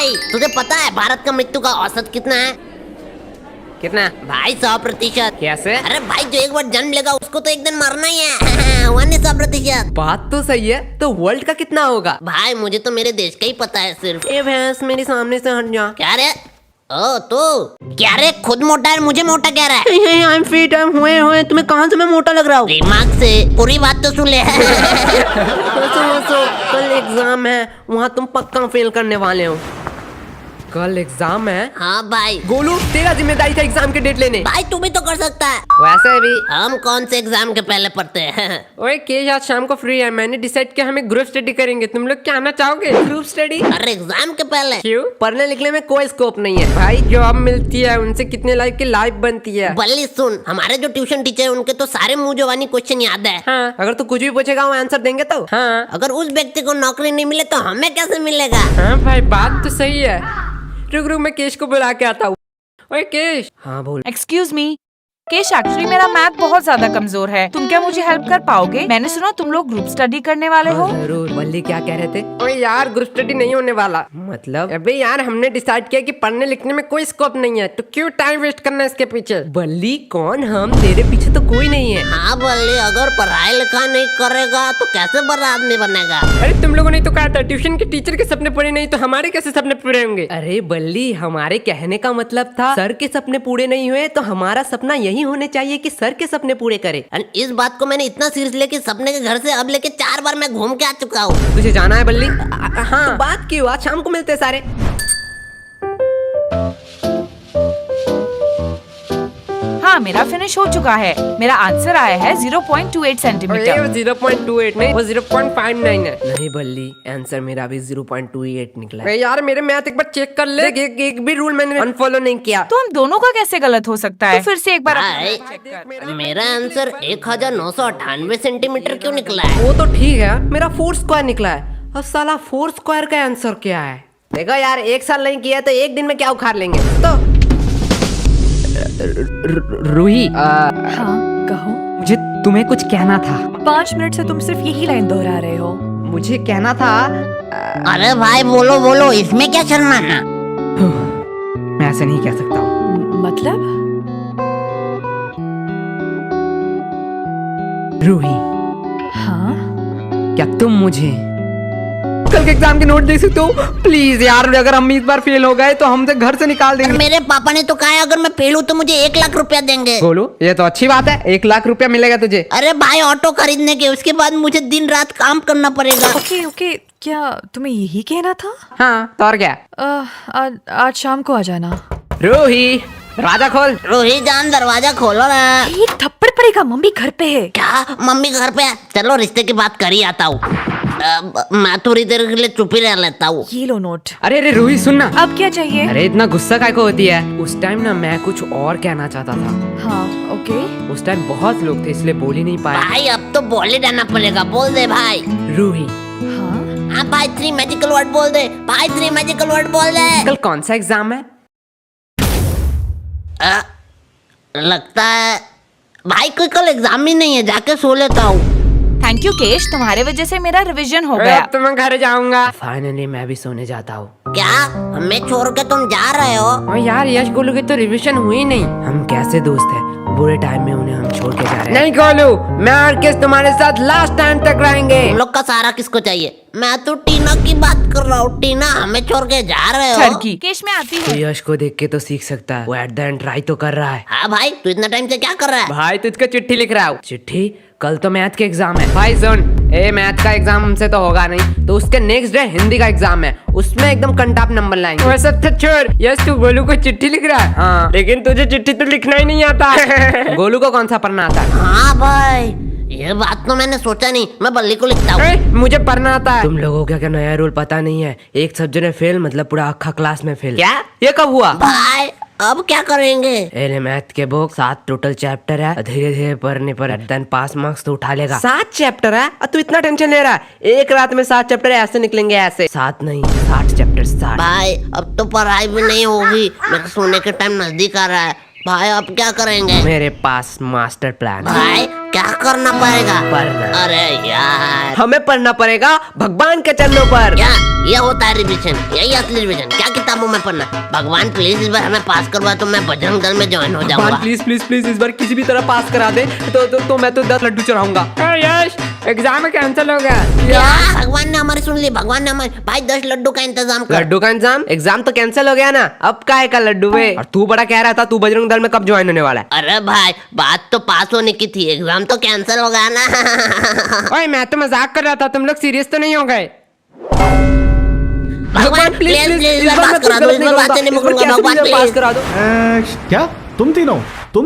भाई तुझे पता है भारत का मृत्यु का औसत कितना है? कितना? भाई 100%। कैसे? अरे भाई जो एक बार जन्म लेगा उसको तो एक दिन मरना ही है। 100%। बात तो सही है, तो वर्ल्ड का कितना होगा? भाई मुझे तो मेरे देश का ही पता है सिर्फ। ए भैंस मेरे सामने से हट जा। क्या रे? ओ तू क्या रे, खुद मोटा है मुझे मोटा कह रहा है? I am fit, I am हुए तुम्हें कहाँ से मैं मोटा लग रहा हूँ? दिमाग से पूरी बात तो सुन ले। हंसो, कल एग्जाम है, वहाँ तुम पक्का फेल करने वाले हो। कल एग्जाम है? हाँ भाई। गोलू तेरा जिम्मेदारी था एग्जाम के डेट लेने। भाई तू भी तो कर सकता है। वैसे भी हम कौन से एग्जाम के पहले पढ़ते हैं? ओए केश आज शाम को फ्री है, मैंने डिसाइड किया हमें ग्रुप स्टडी करेंगे। तुम लोग क्या आना चाहोगे ग्रुप स्टडी? अरे एग्जाम के पहले? क्यों? पढ़ने लिखने में कोई स्कोप नहीं है भाई, जॉब मिलती है उनसे कितने लाइफ की लाइफ बनती है। बल्ली सुन, हमारे जो ट्यूशन टीचर है उनके तो सारे मुंह जवानी क्वेश्चन याद है। हाँ, अगर तू कुछ भी पूछेगा वो आंसर देंगे तो। हाँ अगर उस व्यक्ति को नौकरी नहीं मिले तो हमें कैसे मिलेगा? हाँ भाई बात तो सही है। रुक मैं केश को बुला के आता हूँ। ओए केश। हाँ बोल। एक्सक्यूज मी केश, एक्चुअली मेरा मैथ बहुत ज्यादा कमजोर है, तुम क्या मुझे हेल्प कर पाओगे? मैंने सुना तुम लोग ग्रुप स्टडी करने वाले हो। जरूर। बल्ली क्या कह रहे थे? ओए यार ग्रुप स्टडी नहीं होने वाला। मतलब? अबे यार हमने डिसाइड किया कि पढ़ने लिखने में कोई स्कोप नहीं है, तो क्यों टाइम वेस्ट करना इसके पीछे? बल्ली कौन हम? तेरे पीछे तो कोई नहीं है। हाँ बल्ली, अगर पढ़ाई लिखाई नहीं करेगा तो कैसे बड़ा आदमी बनेगा? अरे तुम लोगों ने तो कहा था ट्यूशन के टीचर के सपने पूरे नहीं तो हमारे कैसे सपने पूरे होंगे? अरे बल्ली हमारे कहने का मतलब था सर के सपने पूरे नहीं हुए तो हमारा सपना यही होने चाहिए कि सर के सपने पूरे करे। इस बात को मैंने इतना सीरियस लिया कि सपने के घर से अब लेके 4 बार मैं घूम के आ चुका हूँ। तुझे जाना है बल्ली? हाँ तो बात क्यों? आज शाम को मिलते हैं सारे। हाँ मेरा फिनिश हो चुका है, मेरा आंसर आया है 0.28 सेंटीमीटर। 0.28 नहीं, वो 0.59 है। नहीं बल्ली आंसर मेरा भी 0.28 निकला है। यार मेरे मैथ एक बार चेक कर ले। एक भी रूल मैंने अनफॉलो नहीं किया। तो हम दोनों का कैसे गलत हो सकता है? तो फिर से एक बार भाई, मेरा आंसर 1998 सेंटीमीटर क्यों निकला है? वो तो ठीक है, मेरा 4 स्क्वायर निकला है। अब साला 4 स्क्वायर का आंसर क्या है? देखो यार एक साल नहीं किया तो एक दिन में क्या उखाड़ लेंगे। तो रूही हाँ कहो। मुझे तुम्हें कुछ कहना था। 5 मिनट से तुम सिर्फ यही लाइन दोहरा रहे हो। मुझे कहना था। अरे भाई बोलो बोलो, इसमें क्या शर्माना? मैं ऐसे नहीं कह सकता हूँ। मतलब? रूही हाँ क्या तुम मुझे कल के एग्जाम के नोट दे सकते हो प्लीज? यार अगर हम इस बार फेल हो गए तो हमसे घर से निकाल देंगे। मेरे पापा ने तो कहा है अगर मैं फेल हूँ तो मुझे 1 लाख रुपया देंगे। बोलो ये तो अच्छी बात है, 1 लाख रुपया मिलेगा तुझे। अरे भाई ऑटो खरीदने के, उसके बाद मुझे दिन रात काम करना पड़ेगा। ओके ओके, क्या तुम्हें यही कहना था? हाँ तो और क्या? आज शाम को आ जाना। रूही दरवाजा खोल। रोही जान दरवाजा खोलो ना। एक थप्पड़ पड़ेगा, मम्मी घर पे है। क्या मम्मी घर पे है? चलो रिश्ते की बात कर ही आता हूँ। मैं थोड़ी देर के लिए चुप ही रह लेता हूँ। ये लो नोट। अरे रूही सुनना। अब क्या चाहिए? अरे इतना गुस्सा काय को होती है? उस टाइम ना मैं कुछ और कहना चाहता था। हाँ ओके। उस टाइम बहुत लोग थे इसलिए बोल ही नहीं पाया। भाई अब तो बोल ही देना पड़ेगा, बोल दे भाई। रूही हाँ भाई 3 मैजिकल वर्ड बोल दे भाई, 3 मैजिकल वर्ड बोल दे। कल कौन सा एग्जाम है? लगता है भाई कोई कल एग्जाम ही नहीं है, जाके सो लेता हूँ। थैंक यू केश, तुम्हारे वजह से मेरा रिवीजन हो गया। अब तो मैं घर जाऊंगा। फाइनली मैं भी सोने जाता हूँ। क्या हमें छोड़ के तुम जा रहे हो? और यार यश गोलू की तो रिवीजन हुई नहीं। हम कैसे दोस्त हैं, बुरे टाइम में उन्हें हम छोड़ के जा रहे हैं। नहीं गोलू, मैं और किस तुम्हारे साथ लास्ट टाइम तक रहेंगे। तुम लोग का सहारा किसको चाहिए? मैं तो टीना की बात कर रहा हूँ। टीना हमें छोड़ के जा रहे हो? ठरकी केश मैं आती तो हूँ। यश को देख के तो सीख सकता है, वो एट द एंड ट्राई तो कर रहा है। हाँ भाई तू इतना टाइम से क्या कर रहा है? भाई तुझको चिट्ठी लिख रहा हूँ। चिट्ठी? कल तो मैथ के एग्जाम है। भाई सुन, मैथ का एग्जाम हमसे तो होगा नहीं, तो उसके नेक्स्ट डे हिंदी का एग्जाम है, उसमें एकदम कंटाप नंबर लाएंगे। वो सब तो छोड़, यस तू गोलू को चिट्ठी लिख रहा है। हाँ लेकिन तुझे चिट्ठी तो लिखना ही नहीं आता। गोलू को कौन सा पढ़ना आता है? हाँ भाई ये बात तो मैंने सोचा नहीं, मैं बल्ली को लिखता हूँ। मुझे पढ़ना आता है। तुम लोगों को क्या नया रूल पता नहीं है? एक सब्जेक्ट में फेल मतलब पूरा अक्खा क्लास में फेल। क्या? ये कब हुआ? भाई अब क्या करेंगे? मैथ के बुक 7 टोटल चैप्टर है, धीरे धीरे पढ़ने पर देन पास मार्क्स तो उठा लेगा। 7 चैप्टर है और तू इतना टेंशन ले रहा है? एक रात में 7 चैप्टर ऐसे निकलेंगे ऐसे। 7 नहीं 60 चैप्टर 60। भाई अब तो पढ़ाई भी नहीं होगी, मेरे सोने के टाइम नजदीक आ रहा है। भाई अब क्या करेंगे? मेरे पास मास्टर प्लान। भाई क्या करना पड़ेगा? पढ़ना। अरे यार, हमें पढ़ना पड़ेगा भगवान के चरणों पर। क्या ये होता है रिविजन? यही असली रिविजन? क्या किताबों में पढ़ना? भगवान प्लीज इस बार हमें पास करवा, तो मैं बजरंग दल में ज्वाइन हो जाऊंगा। प्लीज प्लीज प्लीज इस बार किसी भी तरह पास करा दे तो मैं तो 10 लड्डू चढ़ाऊंगा। यश, एग्जाम कैंसिल हो गया। क्या? भगवान ने हमारी सुन ली, भगवान ने हमारी। भाई 10 लड्डू का इंतजाम कर। लड्डू का एग्जाम तो कैंसिल हो गया ना, अब काहे का लड्डू वे? और तू बड़ा कह रहा था तू बजरंग दल में कब ज्वाइन होने वाला है? अरे भाई, बात तो पास होने की थी, एग्जाम तो कैंसिल हो गया ना। ओए मैं तो मजाक कर रहा था, तुम लोग सीरियस तो नहीं हो गए? भगवान प्लीज प्लीज इस बार पास करा दो, इस बार बातें नहीं मुकरूंगा, भगवान पास प्लीज। करा दो। क्या तुम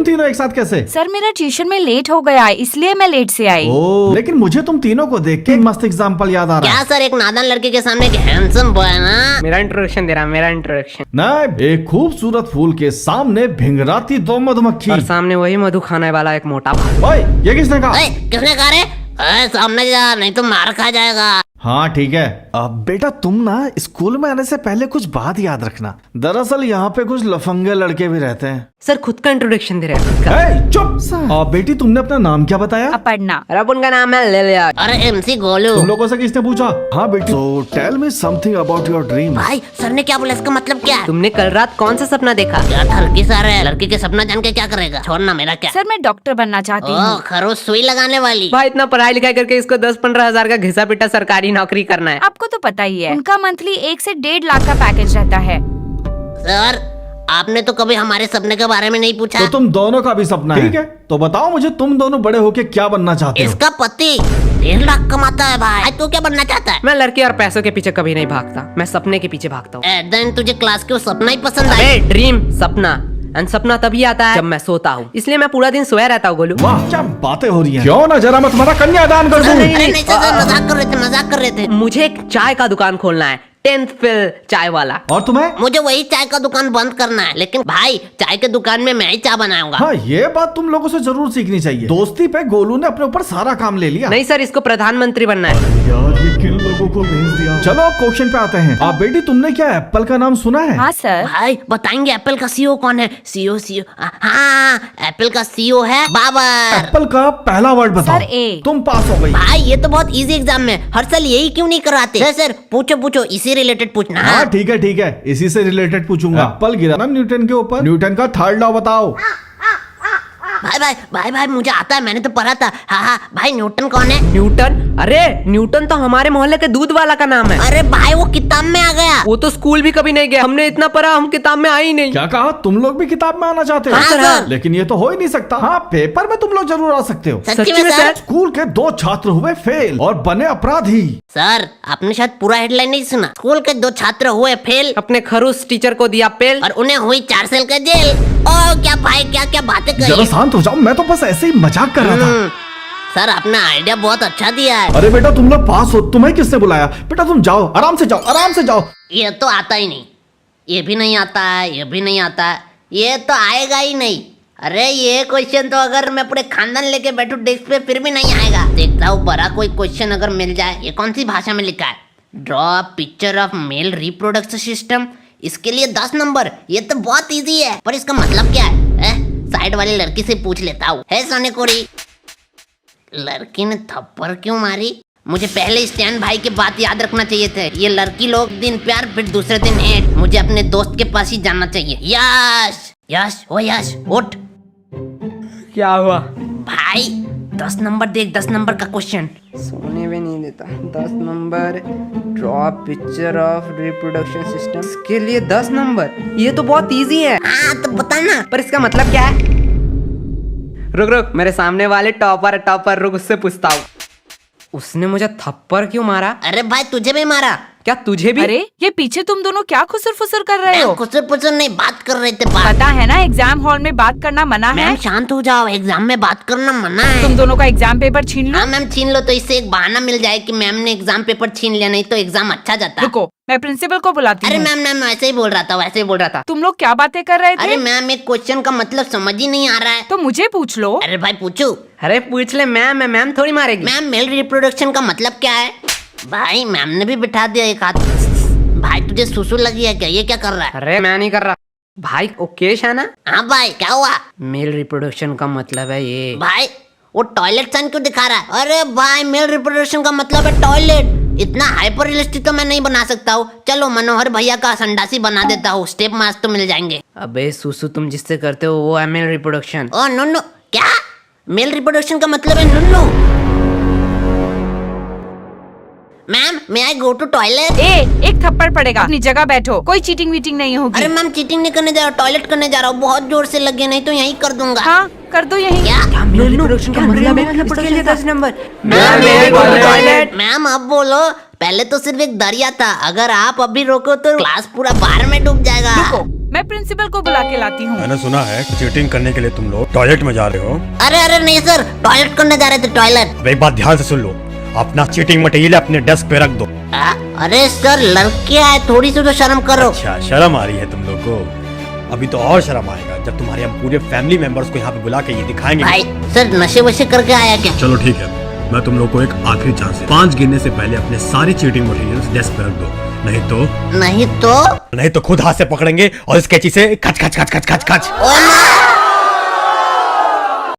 तीनों एक साथ कैसे? सर मेरा ट्यूशन में लेट हो गया है, इसलिए मैं लेट से आई। ओ, लेकिन मुझे तुम तीनों को देख के एक मस्त एग्जाम्पल याद आ रहा क्या है। सर, एक नादान लड़के के सामने एक हैंडसम बॉय है ना? मेरा इंट्रोडक्शन दे रहा, मेरा इंट्रोडक्शन। नहीं, एक खूबसूरत फूल के सामने भिंगराती दो मधुमक्खी। और सामने वही मधु खाने वाला एक मोटा भाई। ओए, ये किसने कहा? ओए, किसने कहा रे? ओए, सामने जा, नहीं तो मार खा जाएगा। हाँ ठीक है। अब बेटा तुम ना स्कूल में आने से पहले कुछ बात याद रखना। दरअसल यहाँ पे कुछ लफंगे लड़के भी रहते हैं। सर खुद का इंट्रोडक्शन दे रहे हैं, खुद का। ए, चुप। बेटी तुमने अपना नाम क्या बताया? अपर्णा। और अब उनका नाम है लिलिया। अरे MC गोलू। तुम लोगों से किसने पूछा? हाँ बेटी, so tell me something about your dream। भाई सर ने क्या बोला, इसका मतलब क्या है? तुमने कल रात कौन सा सपना देखा? क्या ठरकी सर है, लड़की के सपना जान के क्या करेगा? छोड़ना, मेरा क्या? सर मैं डॉक्टर बनना चाहती ओ, हूँ। खरोच सुई लगाने वाली। भाई इतना पढ़ाई लिखाई करके इसको 10-15 हजार का घिसा पिटा सरकारी नौकरी करना है। आपको तो पता ही है, उनका मंथली 1 से 1.5 लाख का पैकेज रहता है। सर, आपने तो कभी हमारे सपने के बारे में नहीं पूछा। तो तुम दोनों का भी सपना है? ठीक है, तो बताओ मुझे, तुम दोनों बड़े होके क्या बनना चाहते हो? इसका पति 1.5 लाख कमाता है भाई, तू क्या बनना चाहता है? मैं लड़के और पैसों के पीछे कभी नहीं भागता, मैं सपने के पीछे भागता हूँ। देन तुझे क्लास के वो सपना ही पसंद आया? अरे ड्रीम, सपना। एंड सपना तभी आता है जब मैं सोता हूँ, इसलिए मैं पूरा दिन सोया रहता हूँ। गोलू, वाह, क्या बातें हो रही हैं। क्यों ना जरा मैं तुम्हारा कन्यादान कर दूं? अरे नहीं सर, मजाक कर रहे थे, मजाक कर रहे थे। मुझे एक चाय का दुकान खोलना है, 10th फेल चाय वाला। और तुम्हें? मुझे वही चाय का दुकान बंद करना है, लेकिन भाई चाय के दुकान में मैं ही चाय बनाऊंगा। हाँ, ये बात तुम लोगों से जरूर सीखनी चाहिए। दोस्ती पे गोलू ने अपने ऊपर सारा काम ले लिया। नहीं सर, इसको प्रधानमंत्री बनना है। यार, ये किन लोगों को भेज दिया। चलो क्वेश्चन पे आते हैं। आप बेटी, तुमने क्या एप्पल का नाम सुना है? हाँ सर। भाई बताएंगे एप्पल का CEO कौन है? CEO हाँ, एप्पल का CEO है बाबर। एप्पल का पहला वर्ड बताओ। Sir, A। तुम पास हो गई। भाई ये तो बहुत इजी एग्जाम में, हर साल यही क्यों नहीं कराते? सर पूछो, इसी रिलेटेड पूछना। हाँ ठीक है, इसी से रिलेटेड पूछूंगा। एप्पल गिरा ना न्यूटन के ऊपर, न्यूटन का थर्ड लॉ बताओ। भाई मुझे आता है, मैंने तो पढ़ा था। हाँ भाई, न्यूटन कौन है? न्यूटन? अरे न्यूटन तो हमारे मोहल्ले के दूध वाला का नाम है। अरे भाई वो किताब में आ गया। वो तो स्कूल भी कभी नहीं गया, हमने इतना पढ़ा, हम किताब में आई नहीं। क्या कहा? तुम लोग भी किताब में आना चाहते हो? हाँ, सर। लेकिन ये तो हो ही नहीं सकता। हाँ, पेपर में तुम लोग जरूर आ सकते हो। सच्ची में सर? स्कूल के 2 छात्र हुए फेल और बने अपराधी। सर आपने शायद पूरा हेडलाइन नहीं सुना। स्कूल के 2 छात्र हुए फेल अपने खरूस टीचर को दिया पेल और उन्हें हुई 4 साल का जेल। ओ क्या भाई, क्या बातें जरा करी। शांत हो जाओ, मैं तो बस ऐसे ही मजाक कर रहा था। सर आपने आइडिया बहुत अच्छा दिया है। अरे बेटा, तुम लोग पास हो, तुम्हें किसने बुलाया? बेटा तुम जाओ, आराम से जाओ। ये तो आता ही नहीं, ये भी नहीं आता है, ये भी नहीं आता है, ये तो आएगा ही नहीं। अरे ये क्वेश्चन तो अगर मैं पूरे खानदान लेके बैठूं डेस्क पे फिर भी नहीं आएगा। देखता हूँ बड़ा कोई क्वेश्चन अगर मिल जाए। ये कौन सी भाषा में लिखा है? Draw picture of male reproduction system, इसके लिए 10 नंबर। ये तो बहुत इजी है, पर इसका मतलब क्या है? साइड वाली लड़की से पूछ लेता हूँ। है सोने कोरी, लड़की ने थप्पड़ क्यों मारी? मुझे पहले स्टैन भाई की बात याद रखना चाहिए थे। ये लड़की लोग दिन प्यार फिर दूसरे दिन हेट। मुझे अपने दोस्त के पास ही जाना चाहिए। यश उठ। क्या हुआ? भाई 10 नंबर देख, 10 नंबर का क्वेश्चन। सोने भी नहीं देता। 10 number, draw picture of reproduction system, इसके लिए 10 नंबर। ये तो बहुत इजी है। हाँ तो बता ना। पर इसका मतलब क्या है? रुक, मेरे सामने वाले टॉपर रुक, उससे पूछता हूँ। उसने मुझे थप्पड़ क्यों मारा? अरे भाई तुझे भी मारा। क्या तुझे भी? अरे ये पीछे तुम दोनों क्या खुसर फुसर कर रहे हो? कुछ नहीं, बात कर रहे थे। बात पता है ना एग्जाम हॉल में बात करना मना है। मैम शांत हो जाओ, एग्जाम में बात करना मना है। तुम दोनों का एग्जाम पेपर छीन लो। हाँ मैम छीन लो, तो इससे एक बहाना मिल जाए कि मैम ने एग्जाम पेपर छीन लिया, नहीं तो एग्जाम अच्छा जाता। रुको, मैं प्रिंसिपल को बुलाती अरे हूँ। मैम वैसे ही बोल रहा था। तुम लोग क्या बातें कर रहे थे? अरे मैम एक क्वेश्चन का मतलब समझ ही नहीं आ रहा है। तो मुझे पूछ लो। अरे भाई पूछू। अरे पूछ ले, मैम थोड़ी मारेगी। मैम मेल रिप्रोडक्शन का मतलब क्या है? भाई मैम ने भी बिठा दिया एक हाथ। भाई तुझे सुसु लगी है क्या? ये क्या कर रहा है? अरे मैं नहीं कर रहा भाई, ओकेश है ना? हाँ भाई क्या हुआ? मेल रिप्रोडक्शन का मतलब है ये। भाई वो टॉयलेट साइन क्यों दिखा रहा है? अरे भाई, मेल रिप्रोडक्शन का मतलब है टॉयलेट। इतना हाइपर रियलिस्टिक तो मैं नहीं बना सकता हूँ। चलो मनोहर भैया का संडासी बना देता हूँ, स्टेप मार्क्स तो मिल जाएंगे। अबे सुसु, तुम जिससे करते हो वो है मेल रिप्रोडक्शन। ओ नुन्नू, क्या? मेल रिप्रोडक्शन का मतलब है नुन्नू। Ma'am, may I go to toilet? एक थप्पड़ पड़ेगा, अपनी जगह बैठो, कोई चीटिंग वीटिंग नहीं होगी। अरे मैम, चीटिंग नहीं करने जा रहा हूँ, टॉयलेट करने जा रहा हूँ। बहुत जोर से लगे, नहीं तो यहीं कर दूंगा। हाँ, कर दो यही। क्या? मेल रिप्रोडक्शन का मतलब है इसके लिए 10 नंबर। मैम अब बोलो। पहले तो सिर्फ एक दरिया था, अगर आप अभी रोको तो क्लास पूरा बाढ़ में डूब जाएगा। रुको, मैं प्रिंसिपल को बुला के लाती हूँ। मैंने सुना है चीटिंग करने के लिए तुम लोग टॉयलेट में जा रहे हो। अरे नहीं सर, टॉयलेट करने जा रहे थे, टॉयलेट। अब एक बात ध्यान से सुन लो, अपना चीटिंग मटेरियल अपने डेस्क पे रख दो। अरे सर, लड़के आए, थोड़ी सी तो शर्म करो। अच्छा, शर्म आ रही है तुम लोग को? अभी तो और शर्म आएगा जब तुम्हारे हम पूरे फैमिली मेंबर्स को यहाँ पे बुला के ये दिखाएंगे। भाई सर, नशे वशे करके आया क्या? चलो ठीक है, मैं तुम लोग को एक आखिरी चांस है। 5 गिनने से पहले अपने सारे चीटिंग मटेरियल्स डेस्क पे रख दो, नहीं तो नहीं तो खुद हाथ से पकड़ेंगे और इस कैंची से खच खच खच खच खच खच। ओ ना!